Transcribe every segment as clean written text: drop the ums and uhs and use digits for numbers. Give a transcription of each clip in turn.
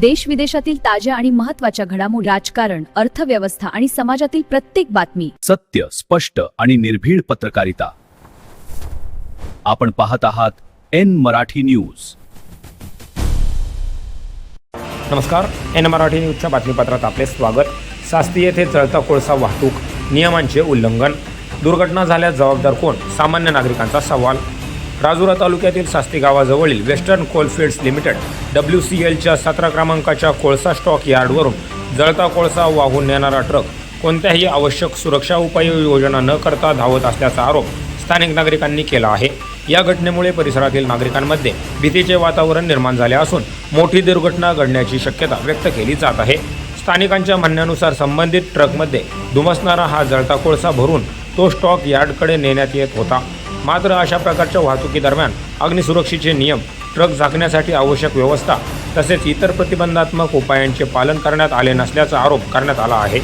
देश विदेशातील ताज्या आणि महत्त्वाच्या घडामोडी, राजकारण, अर्थव्यवस्था आणि समाजातील प्रत्येक बातमी. सत्य, स्पष्ट आणि निर्भीड पत्रकारिता. आपण पाहत आहात एन मराठी न्यूज. नमस्कार, एन मराठी न्यूजच्या बातमीपत्रात आपले स्वागत. सास्ती येथे जळता कोळसा वाहतूक नियमांचे उल्लंघन, दुर्घटना झाल्यास जबाबदार कोण? सामान्य नागरिकांचा सवाल. राजुरा तालुक्यातील सास्ती गावाजवळील वेस्टर्न कोलफील्ड्स लिमिटेड WCLच्या 17 क्रमांकाच्या कोळसा स्टॉक यार्डवरून जळता कोळसा वाहून नेणारा ट्रक कोणत्याही आवश्यक सुरक्षा उपाययोजना न करता धावत असल्याचा आरोप स्थानिक नागरिकांनी केला आहे. या घटनेमुळे परिसरातील नागरिकांमध्ये भीतीचे वातावरण निर्माण झाले असून मोठी दुर्घटना घडण्याची शक्यता व्यक्त केली जात आहे. स्थानिकांच्या म्हणण्यानुसार संबंधित ट्रकमध्ये धुमसणारा हा जळता कोळसा भरून तो स्टॉक यार्डकडे नेण्यात येत होता. मात्र अशा प्रकारच्या वाहतुकीदरम्यान अग्निसुरक्षेचे नियम, ट्रक झाकण्यासाठी आवश्यक व्यवस्था तसेच इतर प्रतिबंधात्मक उपायांचे पालन करण्यात आले नसल्याचा आरोप करण्यात आला आहे.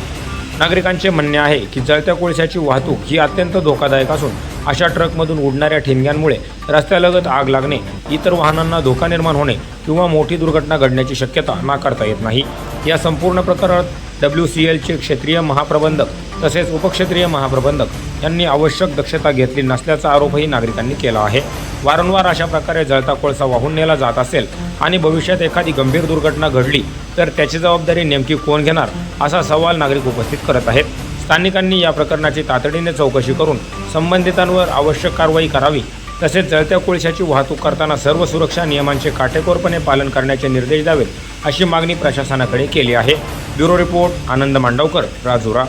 नागरिकांचे म्हणणे आहे की जळत्या कोळशाची वाहतूक ही अत्यंत धोकादायक असून अशा ट्रकमधून उडणाऱ्या ठिणग्यांमुळे रस्त्यालगत आग लागणे, इतर वाहनांना धोका निर्माण होणे किंवा मोठी दुर्घटना घडण्याची शक्यता नाकारता येत नाही. या संपूर्ण प्रकरणात WCLचे क्षेत्रीय महाप्रबंधक तसेच उपक्षेत्रीय महाप्रबंधक यांनी आवश्यक दक्षता घेतली नसल्याचा आरोपही नागरिकांनी केला आहे. वारंवार अशा प्रकारे जळता कोळसा वाहून नेला जात असेल आणि भविष्यात एखादी गंभीर दुर्घटना घडली तर त्याची जबाबदारी नेमकी कोण घेणार, असा सवाल नागरिक उपस्थित करत आहेत. स्थानिकांनी या प्रकरणाची तातडीने चौकशी करून संबंधितांवर आवश्यक कारवाई करावी तसेच जळत्या कोळशाची वाहतूक करताना सर्व सुरक्षा नियमांचे काटेकोरपणे पालन करण्याचे निर्देश द्यावेत, अशी मागणी प्रशासनाकडे केली आहे. ब्युरो रिपोर्ट, आनंद मांडवकर, राजुरा.